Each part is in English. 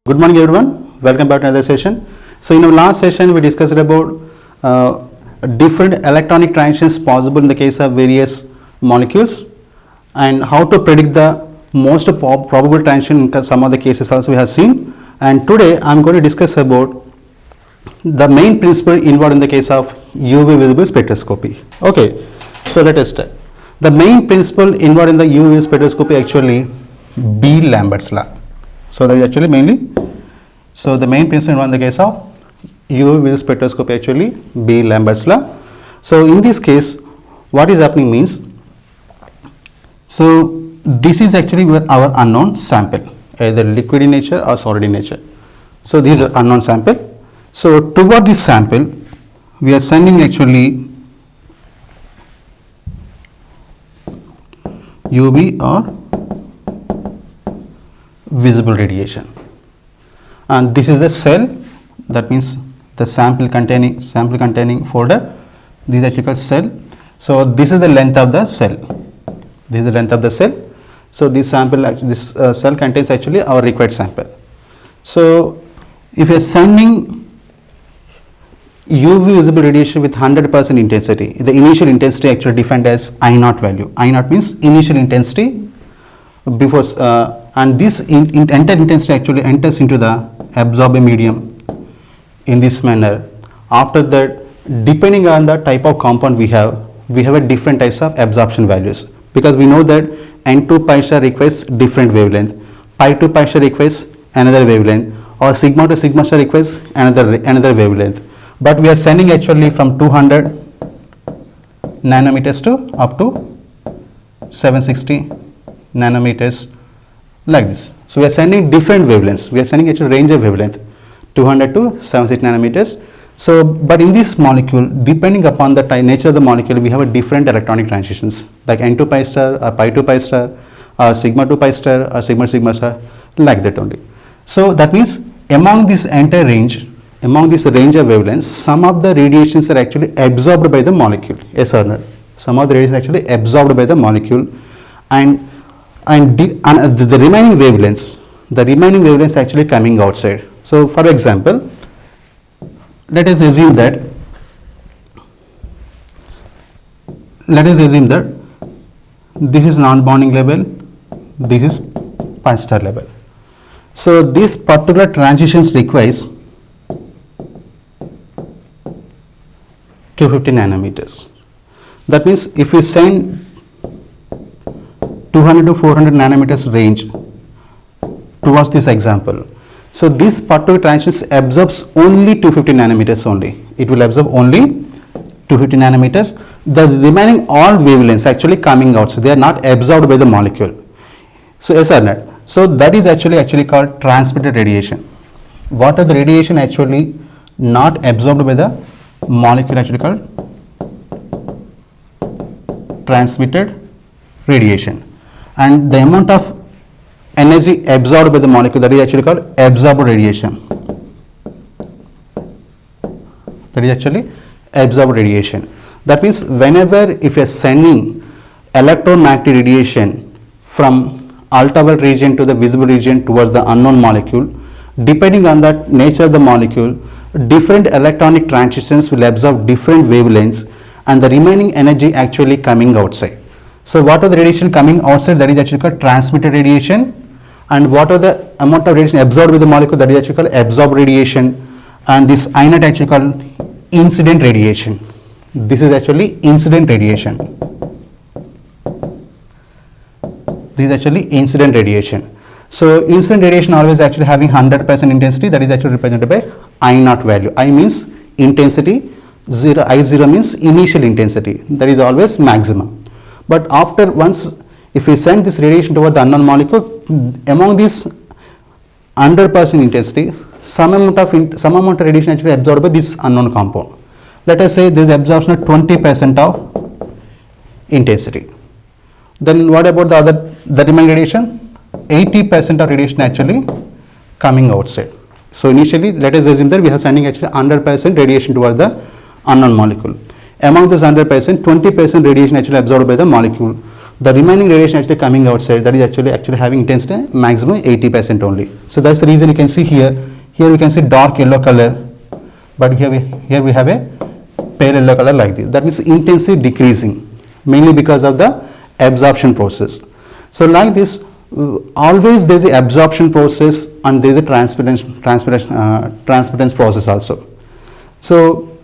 Good morning everyone, welcome back to another session. So in our last session we discussed about different electronic transitions possible in the case of various molecules and how to predict the most probable transition in some of the cases also we have seen. And today I am going to discuss about the main principle involved in the case of UV visible spectroscopy. Okay, so let us start. The main principle involved in the UV spectroscopy actually B-Lambert's law. So that is actually mainly, so the main principle involved in the case of UV visible spectroscopy actually B-Lambert's law. So in this case what is happening means, so this is actually our unknown sample, either liquid in nature or solid in nature. So this is unknown sample. So toward this sample we are sending actually UV or visible radiation, and this is the cell, that means the sample containing folder. This is actually called cell. So this is the length of the cell. This is the length of the cell. So this sample, this cell contains actually our required sample. So if you are sending UV visible radiation with 100% intensity, the initial intensity actually defined as I0 value. I0 means initial intensity before and this entire intensity actually enters into the absorbing medium in this manner. After that, depending on the type of compound we have a different types of absorption values, because we know that N2 pi star requires different wavelength, pi to pi star requires another wavelength, or sigma to sigma star requires another wavelength. But we are sending actually from 200 nanometers to up to 760 nanometers, like this. So we are sending different wavelengths. We are sending actually range of wavelength 200 to 760 nanometers. So but in this molecule, depending upon the nature of the molecule, we have a different electronic transitions like N2 pi star or pi to pi star or sigma to pi star or sigma star, like that only. So that means among this entire range, among this range of wavelengths, some of the radiations are actually absorbed by the molecule. Yes or no? Some of the radiation actually absorbed by the molecule, and the remaining wavelengths actually coming outside. So for example, let us assume that this is non-bonding level, this is pi star level. So this particular transitions requires 250 nanometers. That means if we send 200 to 400 nanometers range towards this example, so this particular transition absorbs only 250 nanometers only. It will absorb only 250 nanometers. The remaining all wavelengths actually coming out, so they are not absorbed by the molecule. So yes or not? So that is actually called transmitted radiation. What are the radiation actually not absorbed by the molecule actually called transmitted radiation, and the amount of energy absorbed by the molecule, that is actually called absorbed radiation. That is actually absorbed radiation. That means whenever if you are sending electromagnetic radiation from ultraviolet region to the visible region towards the unknown molecule, depending on the nature of the molecule, different electronic transitions will absorb different wavelengths, and the remaining energy actually coming outside. So what are the radiation coming outside? That is actually called transmitted radiation. And what are the amount of radiation absorbed with the molecule? That is actually called absorbed radiation. And this I0 actually called incident radiation. This is actually incident radiation. This is actually incident radiation. So incident radiation always actually having 100% intensity, that is actually represented by I0 value. I means intensity, I0 means initial intensity, that is always maximum. But after once if we send this radiation toward the unknown molecule, among this 100% intensity, some amount of radiation actually absorbed by this unknown compound. Let us say there is absorption of 20% of intensity. Then what about the remaining radiation? 80% of radiation actually coming outside. So initially let us assume that we are sending actually 100% radiation toward the unknown molecule. Among this 100%, 20% radiation actually absorbed by the molecule. The remaining radiation actually coming outside, that is actually having intensity maximum 80% only. So that's the reason you can see here we can see dark yellow color, but here we have a pale yellow color like this. That means intensity decreasing, mainly because of the absorption process. So like this, always there is a absorption process and there is a transparence process also. So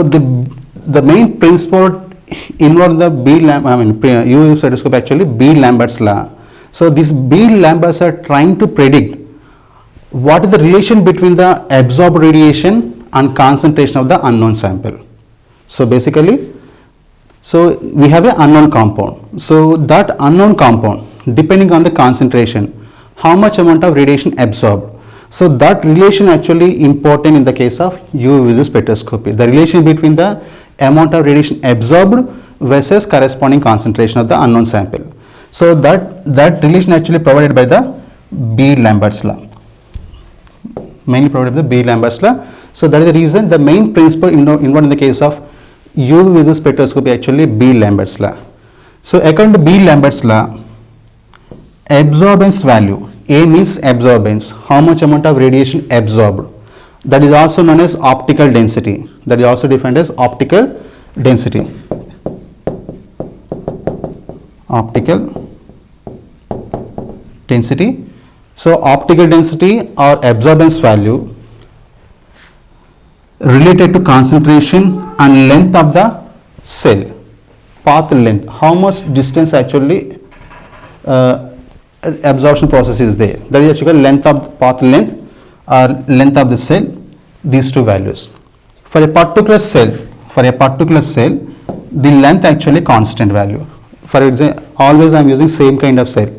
the main principle involved in the UV spectroscopy actually Beer-Lambert's law. So these Beer-Lamberts are trying to predict what is the relation between the absorbed radiation and concentration of the unknown sample. So basically, so we have an unknown compound. So that unknown compound, depending on the concentration, how much amount of radiation absorbed. So that relation actually important in the case of UV visual spectroscopy. The relation between the amount of radiation absorbed versus corresponding concentration of the unknown sample. So that relation actually provided by the Beer-Lambert's law. Mainly provided by the Beer-Lambert's law. So that is the reason the main principle involved in the case of UV visual spectroscopy actually Beer-Lambert's law. So according to Beer-Lambert's law, absorbance value, A means absorbance, how much amount of radiation absorbed. That is also known as optical density. That is also defined as optical density. Optical density. So optical density or absorbance value related to concentration and length of the cell, path length, how much distance actually absorption process is there. That is actually length of path length or length of the cell, these two values. For a particular cell, the length actually constant value. For example, always I am using same kind of cell.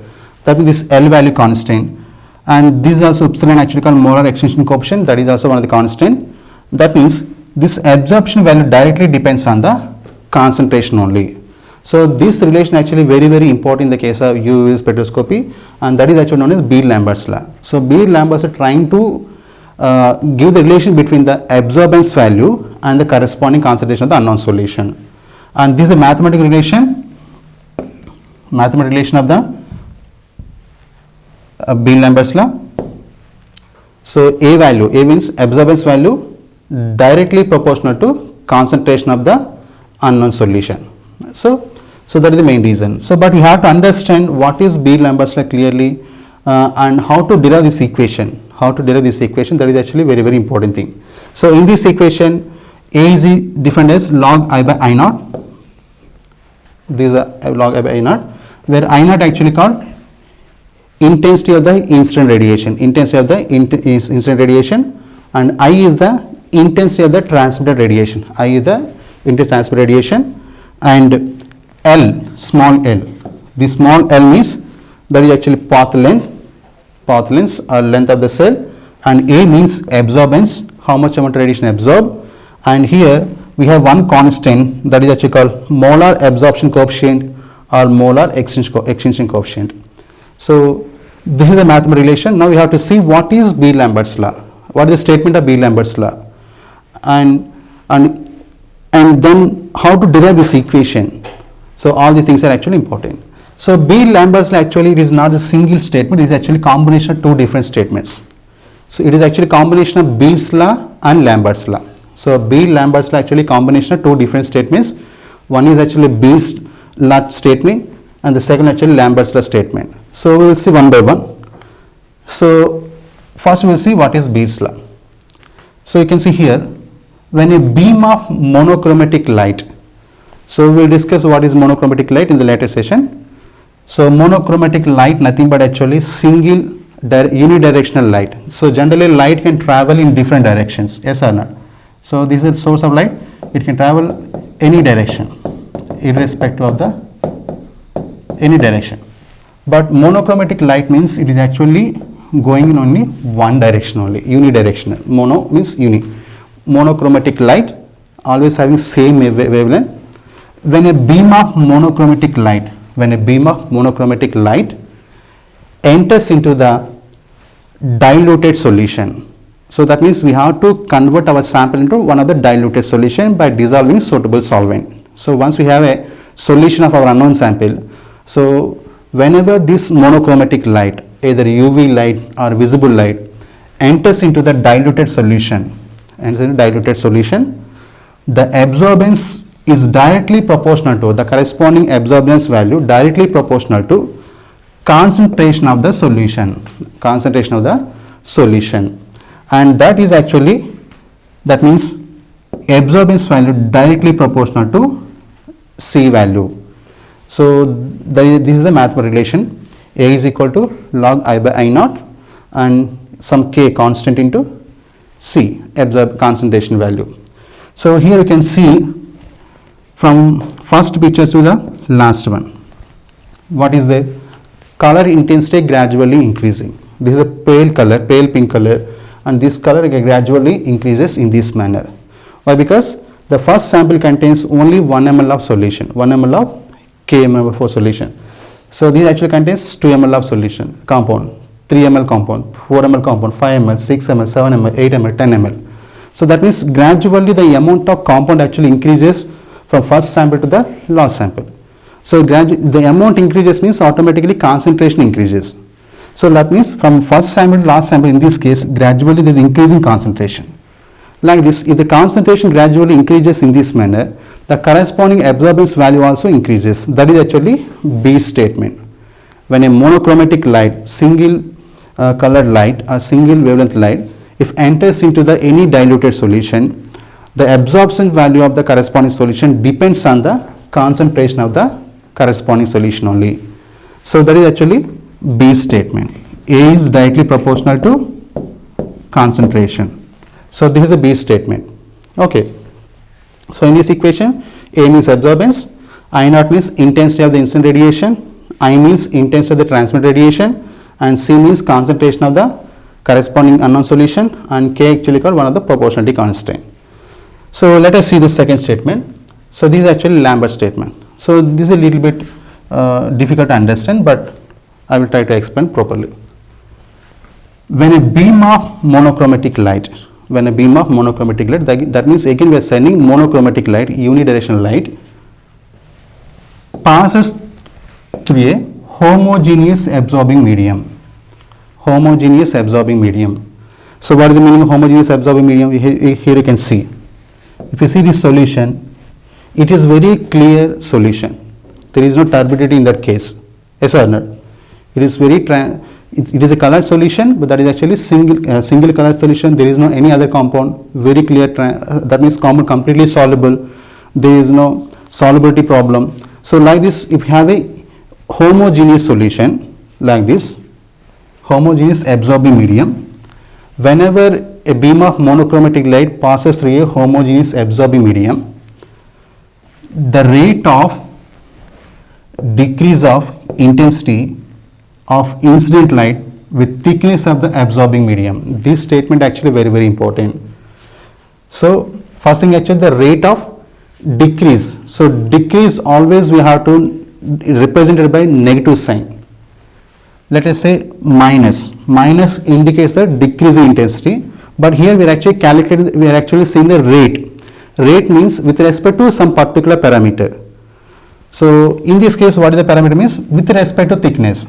That means this L value constant, and this is also epsilon actually called molar extension coefficient. That is also one of the constant. That means this absorption value directly depends on the concentration only. So this relation actually very important in the case of UV spectroscopy, and that is actually known as Beer-Lambert's law. So Beer-Lambert's are trying to give the relation between the absorbance value and the corresponding concentration of the unknown solution. And this is a mathematical relation of the Beer-Lambert's law. So A means absorbance value directly proportional to concentration of the unknown solution. So that is the main reason. So but we have to understand what is Beer-Lambert's law clearly, and how to derive this equation. That is actually very important thing. So in this equation, A is defined as log I by I naught. This is a log I by I naught, where I naught actually called intensity of the incident radiation, and I is the intensity of the transmitted radiation. And L, small l. The small l means that is actually path length or length of the cell, and A means absorbance, how much amount of radiation absorbed, and here we have one constant that is actually called molar absorption coefficient or molar extinction coefficient. So this is the mathematical relation. Now we have to see what is Beer-Lambert's law, what is the statement of Beer-Lambert's law, and then how to derive this equation. So all these things are actually important. So Beer-Lambert's law actually it is not a single statement, it is actually combination of two different statements. So it is actually combination of Beer's law and Lambert's law. So Beer-Lambert's law actually combination of two different statements. One is actually Beer's law statement and the second actually Lambert's law statement. So we will see one by one. So first we will see what is Beer's law. So you can see here, when a beam of monochromatic light, so we will discuss what is monochromatic light in the later session. So monochromatic light nothing but actually single unidirectional light. So generally light can travel in different directions, yes or not. So this is the source of light, it can travel any direction irrespective of the any direction. But monochromatic light means it is actually going in only one direction only, unidirectional. Mono means uni. Monochromatic light always having same wavelength. When a beam of monochromatic light enters into the diluted solution, so that means we have to convert our sample into one of the diluted solution by dissolving suitable solvent. So once we have a solution of our unknown sample. So whenever this monochromatic light, either UV light or visible light, enters into the diluted solution, the absorbance is directly proportional to the corresponding absorbance value, directly proportional to concentration of the solution, and that is actually, that means absorbance value directly proportional to C value. So this is the mathematical relation. A is equal to log I by I naught and some K constant into C, absorb concentration value. So here you can see from first picture to the last one, what is the color intensity gradually increasing. This is a pale color, pale pink color, and this color gradually increases in this manner. Why? Because the first sample contains only 1 ml of solution, 1 ml of KMnO4 solution. So this actually contains 2 ml of solution compound, 3 ml compound, 4 ml compound, 5 ml, 6 ml, 7 ml, 8 ml, 10 ml. So that means gradually the amount of compound actually increases from first sample to the last sample. So the amount increases means automatically concentration increases. So that means from first sample to last sample, in this case, gradually there is increase in concentration. Like this, if the concentration gradually increases in this manner, the corresponding absorbance value also increases. That is actually B statement. When a monochromatic light, single colored light or single wavelength light, if enters into the any diluted solution, the absorption value of the corresponding solution depends on the concentration of the corresponding solution only. So that is actually B statement. A is directly proportional to concentration. So this is the B statement. Okay. So in this equation, A means absorbance, I naught means intensity of the incident radiation, I means intensity of the transmitted radiation, and C means concentration of the corresponding unknown solution, and K actually called one of the proportionality constant. So let us see the second statement. So this is actually Lambert statement. So this is a little bit difficult to understand, but I will try to explain properly. When a beam of monochromatic light, that means again we are sending monochromatic light, unidirectional light, passes through a homogeneous absorbing medium. So what is the meaning of homogeneous absorbing medium? Here you can see. If you see this solution, it is very clear solution. There is no turbidity in that case. Yes or not? It is very it is a colored solution, but that is actually single colored solution. There is no any other compound. Very clear. That means compound completely soluble. There is no solubility problem. So like this, if you have a homogeneous solution like this, homogeneous absorbing medium, whenever a beam of monochromatic light passes through a homogeneous absorbing medium, the rate of decrease of intensity of incident light with thickness of the absorbing medium. This statement actually very important. So first thing, actually the rate of decrease. So decrease always we have to represent it by negative sign. Let us say minus. Minus indicates the decrease in intensity, but here we are actually seeing the rate. Rate means with respect to some particular parameter. So in this case, what is the parameter means? With respect to thickness.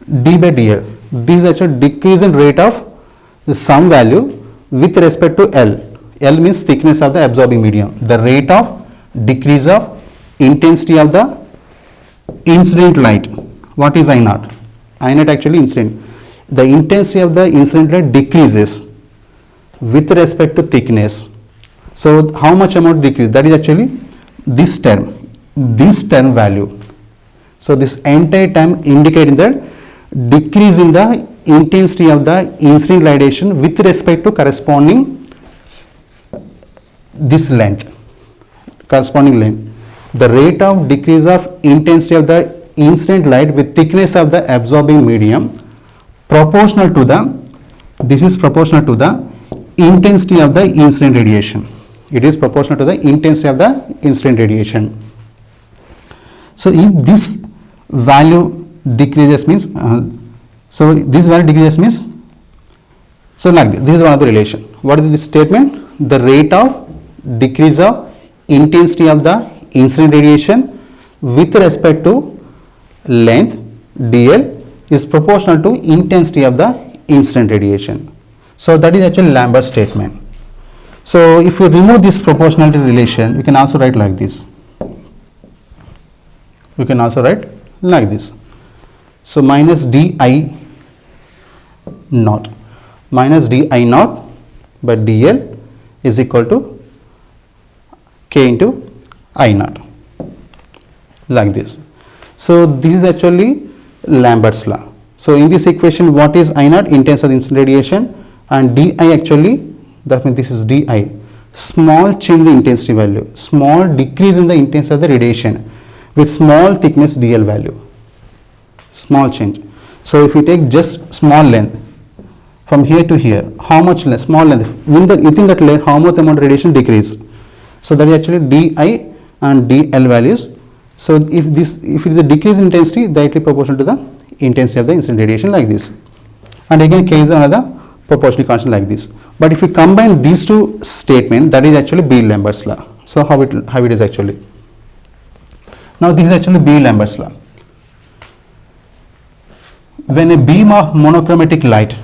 D by dl. This is actually decrease in rate of some value with respect to L. L means thickness of the absorbing medium. The rate of decrease of intensity of the incident light. What is I naught? I naught actually incident. The intensity of the incident light decreases with respect to thickness. So how much amount decrease? That is actually this term value. So this entire term indicating that decrease in the intensity of the incident radiation with respect to corresponding this length, corresponding length. The rate of decrease of intensity of the incident light with thickness of the absorbing medium proportional to the, this is proportional to the intensity of the incident radiation. It is proportional to the intensity of the incident radiation. So if this value decreases means, so this value decreases means, so like this is one of the relation. What is this statement? the rate of decrease of intensity of the incident radiation with respect to length dl is proportional to intensity of the incident radiation. So that is actually Lambert statement. So if we remove this proportionality relation, we can also write like this. We can also write like this. So minus di naught by dl is equal to k into I naught, like this. So this is actually Lambert's law. So in this equation, what is I naught? Intensity of the incident radiation, and di actually, that means this is di, small change in the intensity value, small decrease in the intensity of the radiation with small thickness dl value, small change. So if we take just small length from here to here, how much length, small length, within that length, how much amount of radiation decrease? So that is actually di and dl values. So if it is a decrease in intensity, directly proportional to the intensity of the incident radiation, like this. And again k is another proportionally constant, like this. But if we combine these two statements, that is actually Beer-Lambert's law. So how it is actually. Now this is actually Beer-Lambert's law. When a beam of monochromatic light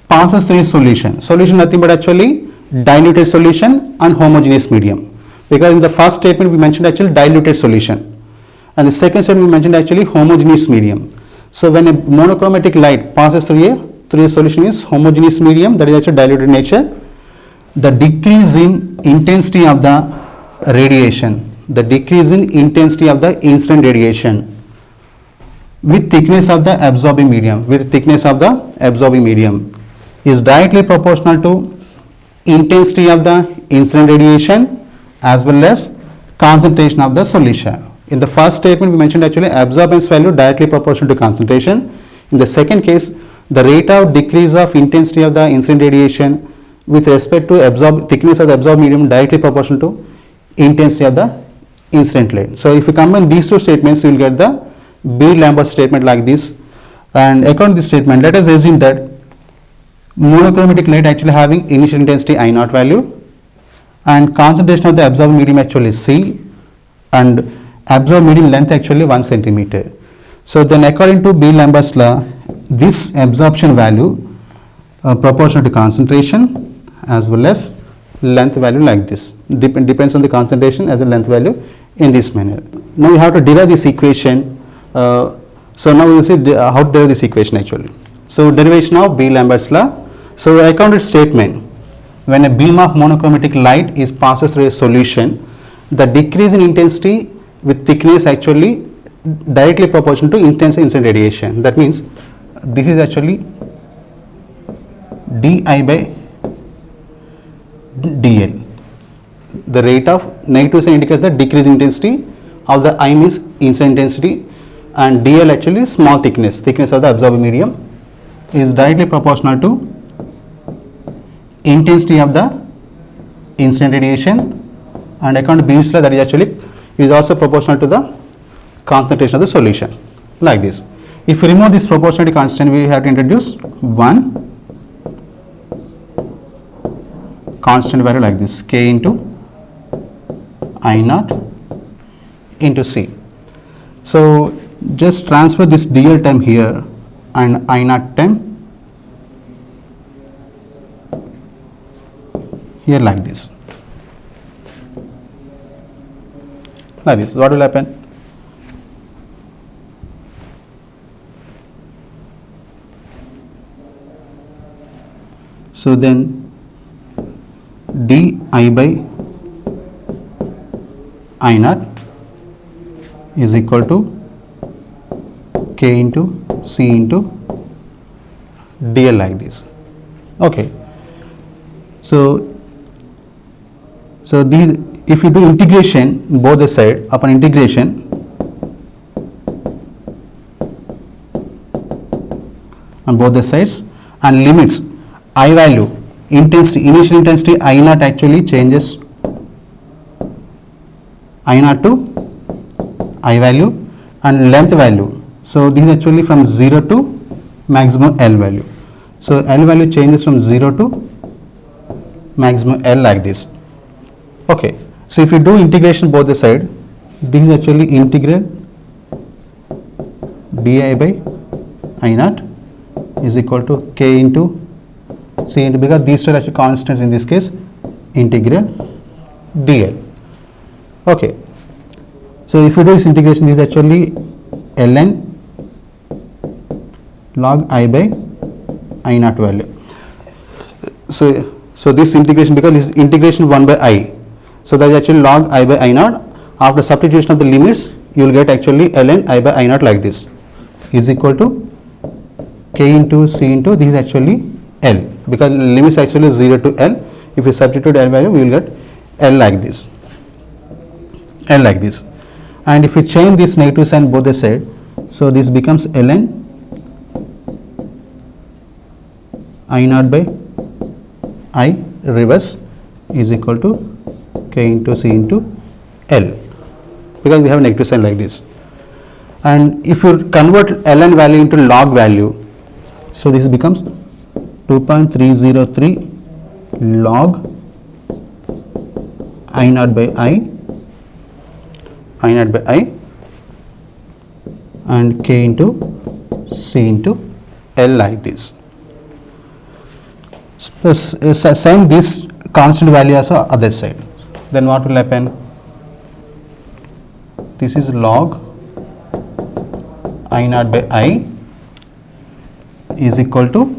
passes through a solution nothing but actually diluted solution and homogeneous medium, because in the first statement we mentioned actually diluted solution, and the second statement we mentioned actually homogeneous medium. So when a monochromatic light passes through a solution is homogeneous medium, that is actually diluted nature, the decrease in intensity of the radiation, the decrease in intensity of the incident radiation with thickness of the absorbing medium, is directly proportional to intensity of the incident radiation as well as concentration of the solution. In the first statement we mentioned actually absorbance value directly proportional to concentration. In the second case, the rate of decrease of intensity of the incident radiation with respect to thickness of the absorbed medium directly proportional to intensity of the incident light. So if you combine these two statements, you will get the Beer-Lambert statement like this. And according to this statement, let us assume that monochromatic light actually having initial intensity I naught value and concentration of the absorbed medium actually C, and absorbed medium length actually 1 centimeter. So then according to Beer-Lambert's law, this absorption value proportional to concentration as well as length value, like this, depends on the concentration as the length value in this manner. Now you have to derive this equation. So now we will see how to derive this equation actually. So derivation of Beer-Lambert's law. So according to statement, when a beam of monochromatic light is passes through a solution, the decrease in intensity with thickness actually directly proportional to intensity incident radiation. That means this is actually di by dl. The rate of negative sign indicates the decrease in intensity of the I means incident intensity, and dl actually small thickness of the absorbing medium is directly proportional to intensity of the incident radiation, and according to Beer's law, that is actually is also proportional to the concentration of the solution, like this. If we remove this proportionality constant, we have to introduce one constant value like this, k into I naught into C. So just transfer this dl term here and I naught term here, like this. Like this, what will happen? So then di by I naught is equal to k into C into dl, like this. Okay. So these, if you do integration both the side, upon integration on both the sides and limits I value, intensity, initial intensity I naught actually changes I naught to I value, and length value. So this is actually from 0 to maximum L value. So L value changes from 0 to maximum L like this. Okay, so if you do integration both the side, this is actually integral di by I naught is equal to k into c into, because these are actually constants in this case, integral dl. Okay, so if you do this integration, this is actually ln log I by I naught value. So this integration, because this is integration 1 by I, so that is actually log I by I naught. After substitution of the limits, you will get actually ln I by I naught like this is equal to k into c into, this is actually L, because limits actually 0 to L. If you substitute L value, we will get L like this, L like this. And if we change this negative sign both the side, so this becomes ln I naught by I reverse is equal to k into c into L, because we have a negative sign like this. And if you convert ln value into log value, so this becomes 2.303 log I naught by I naught by I and k into c into L like this. Same this constant value also other side, then what will happen? This is log I naught by I is equal to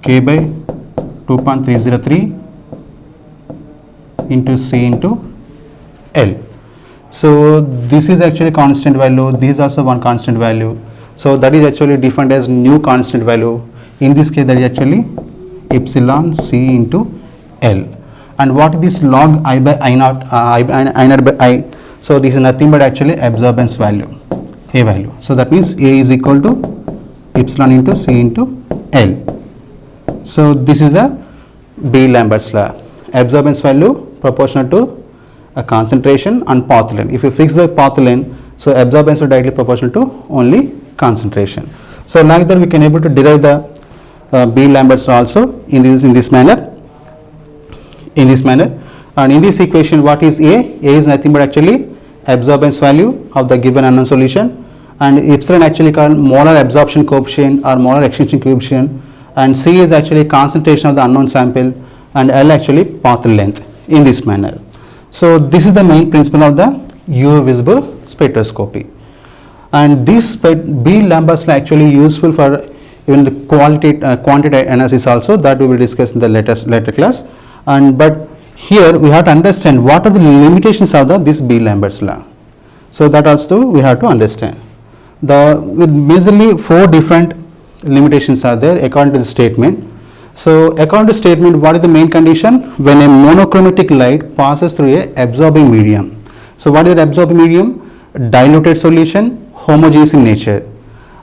k by 2.303 into c into L. So this is actually constant value, this is also one constant value, so that is actually defined as new constant value. In this case, that is actually epsilon c into L. And what is this log I by I naught, I naught by I? So this is nothing but actually absorbance value, A value. So that means A is equal to epsilon into c into L. So this is the B-Lambert's law. Absorbance value proportional to a concentration and path length. If you fix the path length, so absorbance will directly proportional to only concentration. So like that we can able to derive the B-Lambert's law also in this manner. And in this equation, what is A? A is nothing but actually absorbance value of the given unknown solution, and epsilon actually called molar absorption coefficient or molar extinction coefficient, and C is actually concentration of the unknown sample, and L actually path length in this manner. So this is the main principle of the UV visible spectroscopy, and this B-Lambert's law actually useful for even the quantitative analysis also, that we will discuss in the later class. And but here we have to understand what are the limitations of this B-Lambert's law. So that also we have to understand. With majorly 4 different limitations are there according to the statement. So according to statement, what is the main condition? When a monochromatic light passes through a absorbing medium. So what is the absorbing medium? Diluted solution, homogeneous in nature,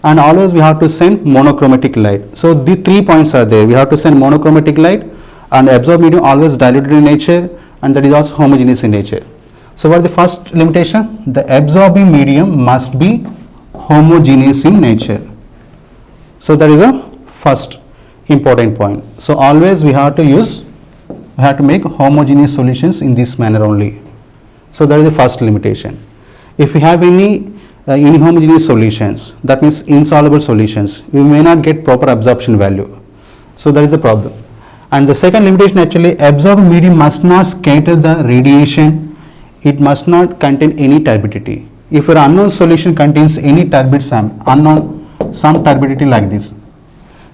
and always we have to send monochromatic light. So the 3 points are there. We have to send monochromatic light, and absorbed medium always diluted in nature, and that is also homogeneous in nature. So what is the first limitation? The absorbing medium must be homogeneous in nature. So that is the first important point. So always we have to make homogeneous solutions in this manner only. So that is the first limitation. If we have any inhomogeneous solutions, that means insoluble solutions, we may not get proper absorption value. So that is the problem. And the second limitation, actually absorbed medium must not scatter the radiation, it must not contain any turbidity. If your unknown solution contains any turbid some turbidity like this,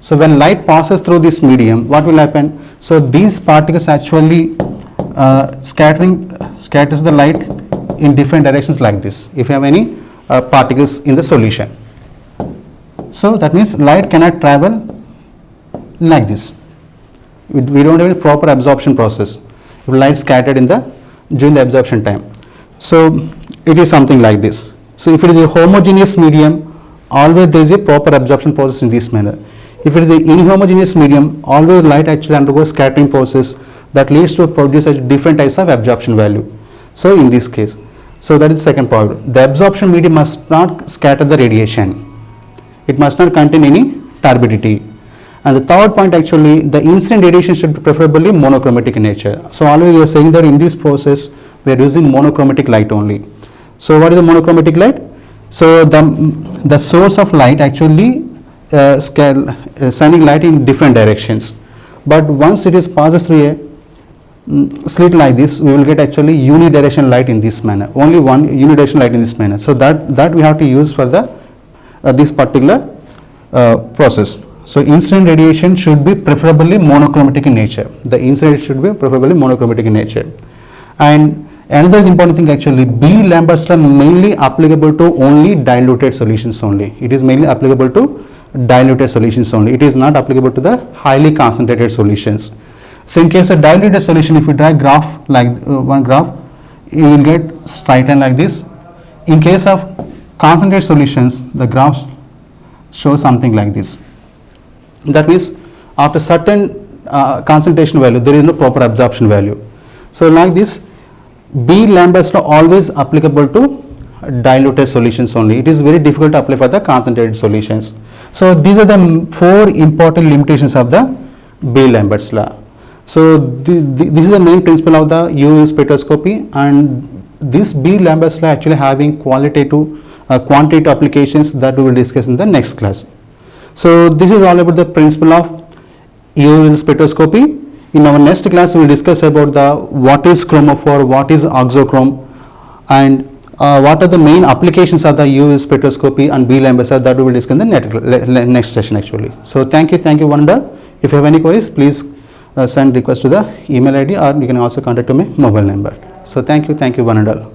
so when light passes through this medium, what will happen? So these particles actually scatters the light in different directions like this, if you have any particles in the solution. So that means light cannot travel like this. We don't have a proper absorption process if light scattered during the absorption time. So it is something like this. So if it is a homogeneous medium, always there is a proper absorption process in this manner. If it is the inhomogeneous medium, always light actually undergoes scattering process that leads to produce different types of absorption value. So in this case, so that is the second point. The absorption medium must not scatter the radiation. It must not contain any turbidity. And the third point, actually, the incident radiation should be preferably monochromatic in nature. So always we are saying that in this process we are using monochromatic light only. So what is the monochromatic light? So the source of light actually sending light in different directions, but once it is passes through a slit like this, we will get actually unidirectional light in this manner, only one unidirectional light in this manner. So that we have to use for the this particular process. So incident radiation should be preferably monochromatic in nature. The incident should be preferably monochromatic in nature. And another important thing, actually, B-Lambert's law mainly applicable to only diluted solutions only. It is mainly applicable to diluted solutions only. It is not applicable to the highly concentrated solutions. So in case of diluted solution, if you draw a graph like one graph, you will get straight line like this. In case of concentrated solutions, the graph shows something like this. That means after certain concentration value, there is no proper absorption value. So like this, B-Lambert's law always applicable to diluted solutions only. It is very difficult to apply for the concentrated solutions. So these are the four important limitations of the B-Lambert's law. So this is the main principle of the UV spectroscopy, and this B-Lambert's law actually having quantitative applications that we will discuss in the next class. So this is all about the principle of UV spectroscopy. In our next class, we will discuss about what is chromophore, what is auxochrome, and what are the main applications of the UV spectroscopy and B-Lambert's law that we will discuss in the next session actually. So thank you, Vananda. If you have any queries, please send request to the email ID, or you can also contact to my mobile number. So thank you, Vananda.